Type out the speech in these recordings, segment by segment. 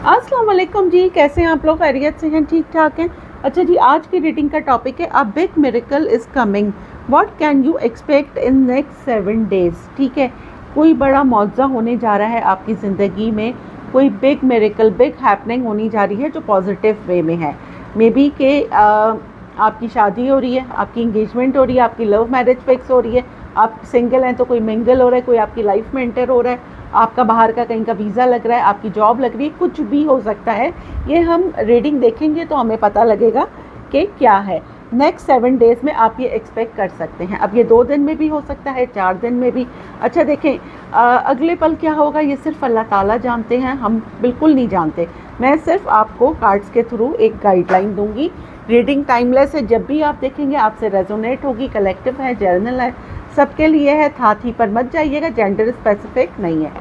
अस्सलाम वालेकुम जी, कैसे हैं आप लोग? खैरियत से हैं? ठीक ठाक हैं? अच्छा जी, आज की रीडिंग का टॉपिक है अ big miracle is coming, what can you expect in next 7 days. ठीक है, कोई बड़ा मौज़ा होने जा रहा है आपकी ज़िंदगी में, कोई बिग मिरेकल, बिग हैपनिंग होनी जा रही है जो पॉजिटिव वे में है। मे बी के आपकी शादी हो रही है, आपकी इंगेजमेंट हो रही है, आपकी लव मैरिज फिक्स हो रही है, आप सिंगल हैं तो कोई मिंगल हो रहा है, कोई आपकी लाइफ में एंटर हो रहा है, आपका बाहर का कहीं का वीज़ा लग रहा है, आपकी जॉब लग रही है, कुछ भी हो सकता है। ये हम रीडिंग देखेंगे तो हमें पता लगेगा कि क्या है। नेक्स्ट 7 डेज़ में आप ये एक्सपेक्ट कर सकते हैं। अब ये 2 दिन में भी हो सकता है, 4 दिन में भी। अच्छा देखें, अगले पल क्या होगा ये सिर्फ अल्लाह ताला जानते हैं, हम बिल्कुल नहीं जानते। मैं सिर्फ आपको कार्ड्स के थ्रू एक गाइडलाइन दूंगी। रीडिंग टाइमलेस है, जब भी आप देखेंगे आपसे रेजोनेट होगी। कलेक्टिव है, जर्नल है, सबके लिए है, थाथी पर मत जाइएगा, जेंडर स्पेसिफिक नहीं है।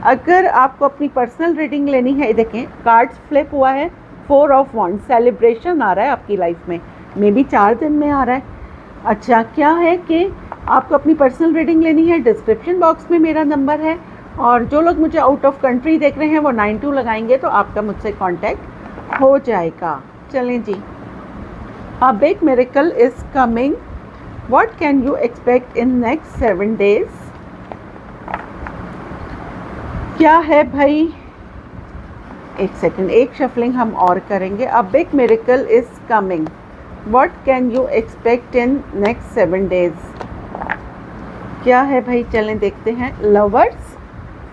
अगर आपको अपनी पर्सनल रीडिंग लेनी है, देखें कार्ड्स फ्लिप हुआ है, 4 ऑफ वॉन्ड्स, सेलिब्रेशन आ रहा है आपकी लाइफ में, मे बी 4 दिन में आ रहा है। अच्छा क्या है कि आपको अपनी पर्सनल रीडिंग लेनी है, डिस्क्रिप्शन बॉक्स में मेरा नंबर है, और जो लोग मुझे आउट ऑफ कंट्री देख रहे हैं वो 92 लगाएंगे तो आपका मुझसे कांटेक्ट हो जाएगा। चलें जी, a big miracle is coming, what can you expect in next 7 days. क्या है भाई, एक सेकंड, एक शफलिंग हम और करेंगे। अ big miracle is coming, what can you expect in next 7 days. क्या है भाई, चलें देखते हैं। लवर्स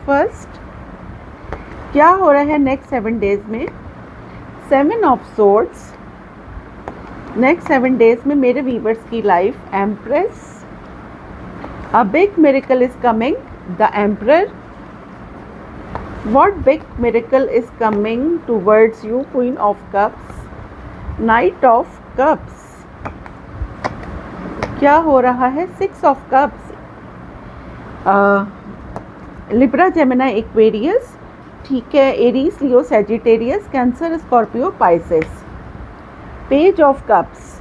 फर्स्ट, क्या हो रहा है नेक्स्ट 7 डेज़ में। 7 ऑफ सोर्ड्स, नेक्स्ट 7 डेज़ में मेरे व्यूअर्स की life. Empress, a big miracle is coming, the emperor, what big miracle is coming towards you, Queen of Cups, Knight of Cups, क्या हो रहा है। 6 of cups, Libra, Gemini, Aquarius, ठीक है, Aries, Leo, Sagittarius, Cancer, Scorpio, Pisces. Page of cups,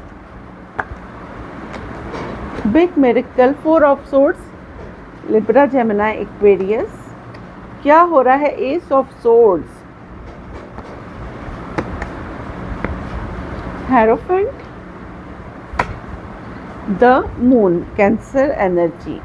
big miracle, 4 of swords, Libra, Gemini, Aquarius, क्या हो रहा है। Ace of swords, hierophant, the moon, Cancer energy.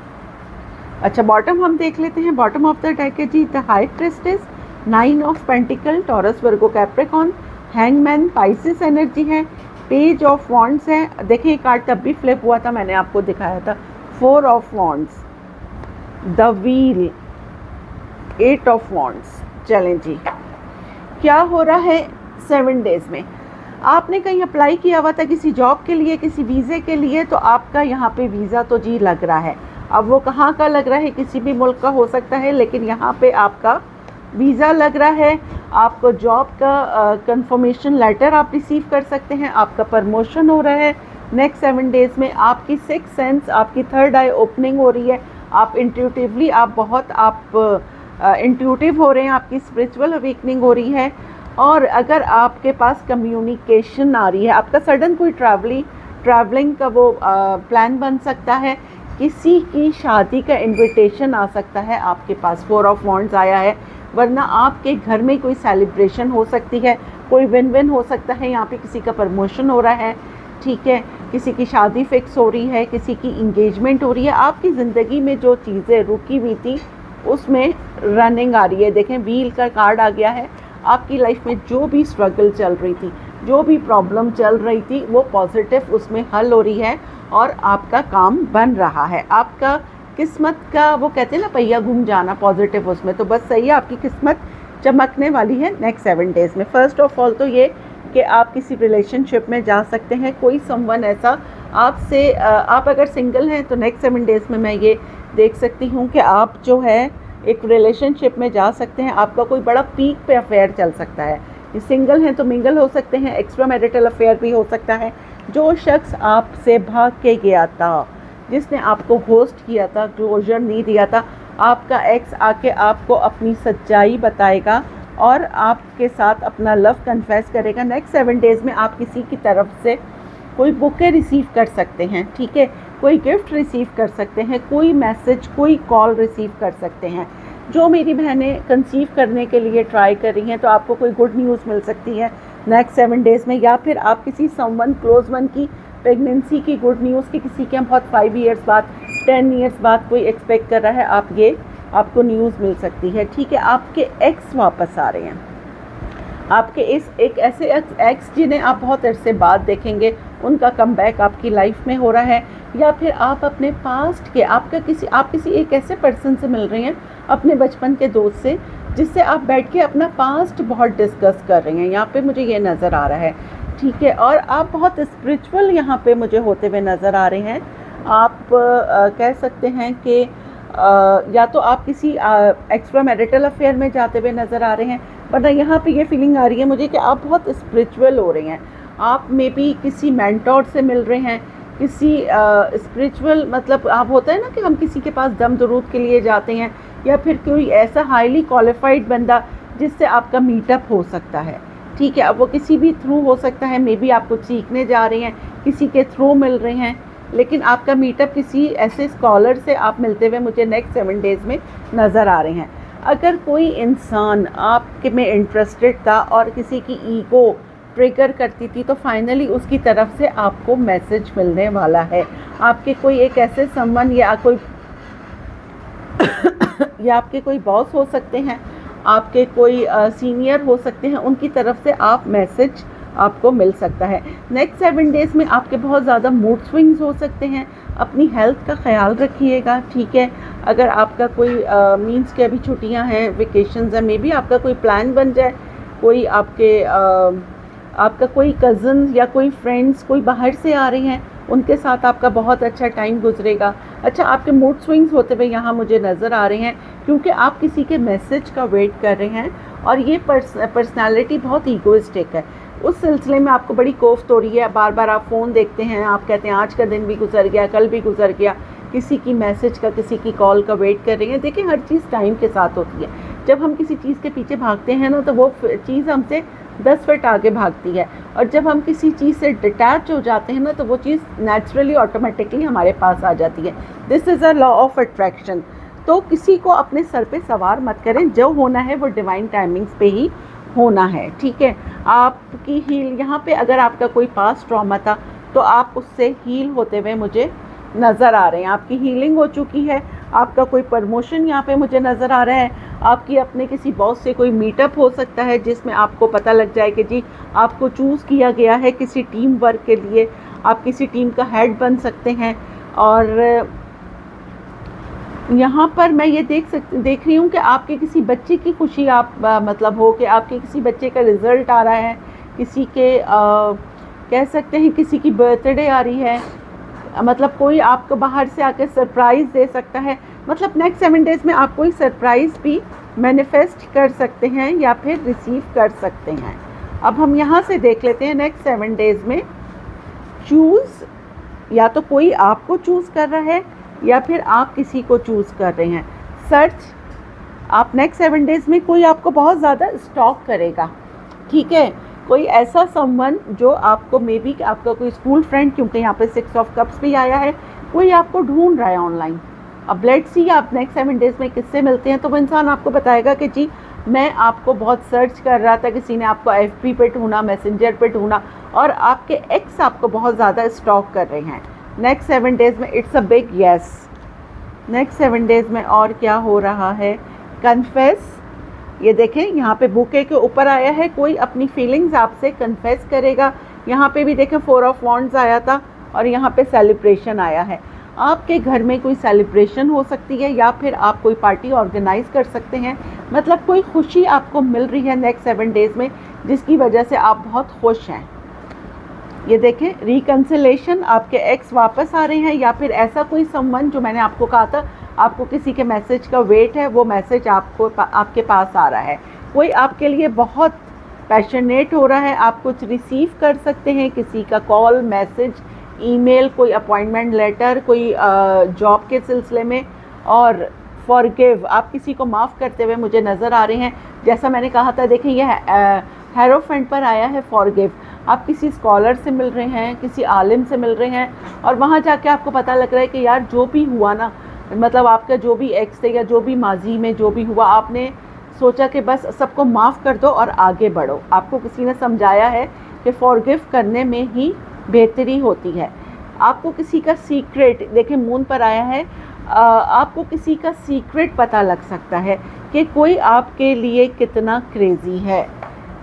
अच्छा बॉटम हम देख लेते हैं। बॉटम ऑफ द डेक है जी the high priestess, 9 of pentacles, Taurus, Virgo, Capricorn, hangman, Pisces energy है। पेज ऑफ वॉन्ड्स है, देखिए ये कार्ड तब भी फ्लिप हुआ था, मैंने आपको दिखाया था। 4 of wands, the wheel, 8 of wands. चलें जी, क्या हो रहा है 7 डेज़ में। आपने कहीं अप्लाई किया हुआ था किसी जॉब के लिए, किसी वीज़े के लिए, तो आपका यहाँ पे वीज़ा तो जी लग रहा है। अब वो कहाँ का लग रहा है, किसी भी मुल्क का हो सकता है, लेकिन यहाँ पे आपका वीज़ा लग रहा है। आपको जॉब का कंफर्मेशन लेटर आप रिसीव कर सकते हैं, आपका प्रमोशन हो रहा है नेक्स्ट 7 डेज़ में। आपकी 6th सेंस, आपकी 3rd आई ओपनिंग हो रही है। आप इंट्यूटिवली, आप बहुत इंट्यूटिव हो रहे हैं, आपकी स्पिरिचुअल अवेकनिंग हो रही है। और अगर आपके पास कम्युनिकेशन आ रही है, आपका सडन कोई ट्रैवलिंग का वो प्लान बन सकता है, किसी की शादी का इनविटेशन आ सकता है आपके पास। 4 ऑफ वॉन्ड्स आया है, वरना आपके घर में कोई सेलिब्रेशन हो सकती है, कोई विन विन हो सकता है। यहाँ पे किसी का प्रमोशन हो रहा है, ठीक है, किसी की शादी फिक्स हो रही है, किसी की इंगेजमेंट हो रही है। आपकी ज़िंदगी में जो चीज़ें रुकी हुई थी उसमें रनिंग आ रही है। देखें व्हील का कार्ड आ गया है। आपकी लाइफ में जो भी स्ट्रगल चल रही थी, जो भी प्रॉब्लम चल रही थी, वो पॉजिटिव उसमें हल हो रही है और आपका काम बन रहा है। आपका किस्मत का वो कहते हैं ना पहिया घूम जाना, पॉजिटिव उसमें, तो बस सही है, आपकी किस्मत चमकने वाली है नेक्स्ट 7 डेज़ में। फर्स्ट ऑफ ऑल तो ये कि आप किसी रिलेशनशिप में जा सकते हैं। कोई समवन ऐसा आपसे, आप अगर सिंगल हैं तो नेक्स्ट 7 डेज़ में मैं ये देख सकती हूँ कि आप जो है एक रिलेशनशिप में जा सकते हैं। आपका कोई बड़ा पीक पे अफेयर चल सकता है। ये सिंगल हैं तो मिंगल हो सकते हैं, एक्स्ट्रा मैरिटल अफेयर भी हो सकता है। जो शख्स आपसे भाग के गया था, जिसने आपको होस्ट किया था, क्लोजर नहीं दिया था, आपका एक्स आके आपको अपनी सच्चाई बताएगा और आपके साथ अपना लव कन्फेस करेगा। नेक्स्ट 7 डेज़ में आप किसी की तरफ से कोई बुके रिसीव कर सकते हैं, ठीक है, कोई गिफ्ट रिसीव कर सकते हैं, कोई मैसेज, कोई कॉल रिसीव कर सकते हैं। जो मेरी बहनें कंसीव करने के लिए ट्राई कर रही हैं, तो आपको कोई गुड न्यूज़ मिल सकती है नेक्स्ट 7 डेज़ में, या फिर आप किसी समवन क्लोज वन की प्रेगनेंसी की गुड न्यूज़ की, किसी के बहुत 5 ईयर्स बाद 10 ईयर्स बाद कोई एक्सपेक्ट कर रहा है, आप ये आपको न्यूज़ मिल सकती है। ठीक है, आपके एक्स वापस आ रहे हैं, आपके इस एक ऐसे एक्स जिन्हें आप बहुत अरसे बाद देखेंगे, उनका कमबैक आपकी लाइफ में हो रहा है। या फिर आप अपने पास्ट के आप किसी एक ऐसे पर्सन से मिल रहे हैं, अपने बचपन के दोस्त से, जिससे आप बैठ के अपना पास्ट बहुत डिस्कस कर रहे हैं, यहाँ पे मुझे ये नज़र आ रहा है। ठीक है, और आप बहुत स्पिरिचुअल यहाँ पे मुझे होते हुए नज़र आ रहे हैं। आप कह सकते हैं कि या तो आप किसी एक्स्ट्रा मैरिटल अफेयर में जाते हुए नज़र आ रहे हैं, वरना यहाँ पे ये फीलिंग आ रही है मुझे कि आप बहुत स्पिरिचुअल हो रहे हैं। आप मे बी किसी मेंटोर से मिल रहे हैं, किसी स्पिरिचुअल, मतलब आप होता है ना कि हम किसी के पास दम दरूद के लिए जाते हैं, या फिर कोई ऐसा हाईली क्वालिफाइड बंदा जिससे आपका मीटअप हो सकता है। ठीक है, अब वो किसी भी थ्रू हो सकता है, मे बी आप कुछ सीखने जा रहे हैं, किसी के थ्रू मिल रहे हैं, लेकिन आपका मीटअप किसी ऐसे स्कॉलर से आप मिलते हुए मुझे नेक्स्ट 7 डेज़ में नज़र आ रहे हैं। अगर कोई इंसान आपके में इंटरेस्टेड था और किसी की ईगो ट्रिगर करती थी, तो फाइनली उसकी तरफ से आपको मैसेज मिलने वाला है। आपके कोई एक ऐसे समवन या आपके कोई बॉस हो सकते हैं, आपके कोई सीनियर हो सकते हैं, उनकी तरफ से आप मैसेज आपको मिल सकता है। नेक्स्ट 7 डेज़ में आपके बहुत ज़्यादा मूड स्विंग्स हो सकते हैं, अपनी हेल्थ का ख्याल रखिएगा। ठीक है, अगर आपका कोई मीन्स के अभी छुट्टियां हैं, वेकेशंस हैं, मे बी आपका कोई प्लान बन जाए, कोई आपका कोई कज़न या कोई फ्रेंड्स कोई बाहर से आ रहे हैं, उनके साथ आपका बहुत अच्छा टाइम गुजरेगा। अच्छा, आपके मूड स्विंग्स होते हुए यहाँ मुझे नज़र आ रहे हैं, क्योंकि आप किसी के मैसेज का वेट कर रहे हैं, और ये पर्सनालिटी बहुत ईगोइस्टिक है। उस सिलसिले में आपको बड़ी कोफ्त हो रही है, बार बार आप फ़ोन देखते हैं, आप कहते हैं आज का दिन भी गुजर गया, कल भी गुजर गया, किसी की मैसेज का, किसी की कॉल का वेट कर रही हैं। देखिए, हर चीज़ टाइम के साथ होती है। जब हम किसी चीज़ के पीछे भागते हैं ना, तो वो चीज़ हमसे 10 फीट आगे भागती है, और जब हम किसी चीज़ से डिटैच हो जाते हैं ना, तो वो चीज़ नेचुरली ऑटोमेटिकली हमारे पास आ जाती है। This is a law of attraction. तो किसी को अपने सर पे सवार मत करें, जो होना है वो डिवाइन टाइमिंग्स पे ही होना है। ठीक है, आपकी हील यहाँ पे, अगर आपका कोई पास्ट ट्रॉमा था, तो आप उससे हील होते हुए मुझे नज़र आ रहे हैं, आपकी हीलिंग हो चुकी है। आपका कोई प्रमोशन यहाँ पे मुझे नज़र आ रहा है। आपकी अपने किसी बॉस से कोई मीटअप हो सकता है, जिसमें आपको पता लग जाए कि जी आपको चूज़ किया गया है किसी टीम वर्क के लिए, आप किसी टीम का हेड बन सकते हैं। और यहाँ पर मैं ये देख रही हूँ कि आपके किसी बच्चे की खुशी आप मतलब हो कि आपके किसी बच्चे का रिज़ल्ट आ रहा है, किसी के कह सकते हैं किसी की बर्थडे आ रही है, मतलब कोई आपको बाहर से आकर सरप्राइज़ दे सकता है। मतलब नेक्स्ट 7 डेज़ में आप कोई सरप्राइज़ भी मैनिफेस्ट कर सकते हैं या फिर रिसीव कर सकते हैं। अब हम यहाँ से देख लेते हैं नेक्स्ट 7 डेज़ में चूज़, या तो कोई आपको चूज़ कर रहा है या फिर आप किसी को चूज़ कर रहे हैं। सर्च, आप नेक्स्ट 7 डेज़ में कोई आपको बहुत ज़्यादा स्टॉक करेगा। ठीक है, कोई ऐसा समवन जो आपको, मे बी आपका कोई स्कूल फ्रेंड, क्योंकि यहाँ पे 6 ऑफ कप्स भी आया है, कोई आपको ढूंढ रहा है ऑनलाइन। अब लेट्स सी आप नेक्स्ट 7 डेज़ में किससे मिलते हैं। तो वो इंसान आपको बताएगा कि जी मैं आपको बहुत सर्च कर रहा था, किसी ने आपको FB पे ढूंढा, मैसेंजर पे ढूंढा, और आपके एक्स आपको बहुत ज़्यादा स्टॉक कर रहे हैं। नेक्स्ट 7 डेज़ में it's a big yes. Next 7 days में और क्या हो रहा है, कन्फेस। ये देखें, यहाँ पे बुके के ऊपर आया है, कोई अपनी फीलिंग्स आपसे कन्फेस करेगा। यहाँ पे भी देखें 4 ऑफ वॉन्ड्स आया था, और यहाँ पे सेलिब्रेशन आया है। आपके घर में कोई सेलिब्रेशन हो सकती है, या फिर आप कोई पार्टी ऑर्गेनाइज कर सकते हैं। मतलब कोई खुशी आपको मिल रही है नेक्स्ट 7 डेज़ में, जिसकी वजह से आप बहुत खुश हैं। ये देखें, रिकन्सिलेशन, आपके एक्स वापस आ रहे हैं, या फिर ऐसा कोई संबंध जो मैंने आपको कहा था आपको किसी के मैसेज का वेट है, वो मैसेज आपके पास आ रहा है। कोई आपके लिए बहुत पैशनेट हो रहा है, आप कुछ रिसीव कर सकते हैं, किसी का कॉल, मैसेज, ईमेल, कोई अपॉइंटमेंट लेटर, कोई जॉब के सिलसिले में। और फॉरगिव, आप किसी को माफ़ करते हुए मुझे नज़र आ रहे हैं। जैसा मैंने कहा था, देखें यह हेरोफेंट पर आया है फॉरगिव। आप किसी स्कॉलर से मिल रहे हैं, किसी आलिम से मिल रहे हैं, और वहाँ जाके आपको पता लग रहा है कि यार जो भी हुआ ना, मतलब आपका जो भी एक्स थे या जो भी माजी में जो भी हुआ, आपने सोचा कि बस सबको माफ़ कर दो और आगे बढ़ो। आपको किसी ने समझाया है कि फॉरगिव करने में ही बेहतरी होती है। आपको किसी का सीक्रेट, देखिए मून पर आया है, आपको किसी का सीक्रेट पता लग सकता है कि कोई आपके लिए कितना क्रेज़ी है।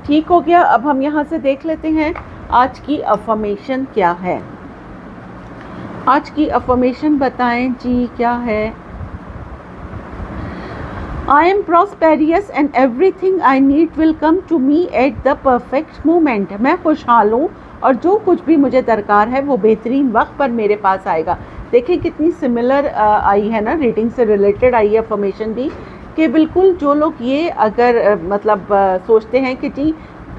ठीक हो गया। अब हम यहाँ से देख लेते हैं आज की अफर्मेशन क्या है। आज की अफर्मेशन बताएं जी क्या है। I am prosperous and everything I need will come to me at the perfect moment। मैं खुशहाल हूँ और जो कुछ भी मुझे दरकार है वो बेहतरीन वक्त पर मेरे पास आएगा। देखिए कितनी सिमिलर आई है ना, रीडिंग से रिलेटेड आई है अफर्मेशन भी, कि बिल्कुल जो लोग ये अगर सोचते हैं कि जी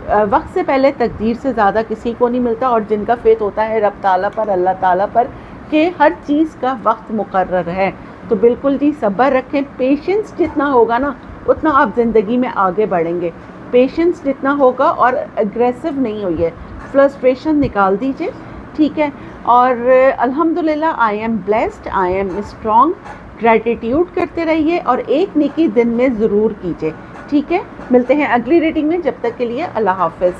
वक्त से पहले तकदीर से ज़्यादा किसी को नहीं मिलता, और जिनका फेथ होता है रब ताला पर, अल्लाह ताला पर, कि हर चीज़ का वक्त मुकर्रर है, तो बिल्कुल जी सब्र रखें। पेशेंस जितना होगा ना उतना आप ज़िंदगी में आगे बढ़ेंगे। पेशेंस जितना होगा, और एग्रेसिव नहीं होइए, फ्रस्ट्रेशन निकाल दीजिए, ठीक है। और अल्हम्दुलिल्लाह I am blessed, I am strong, gratitude करते रहिए और एक नेकी दिन में ज़रूर कीजिए, ठीक है। मिलते हैं अगली रीडिंग में, जब तक के लिए अल्लाह हाफ़िज़।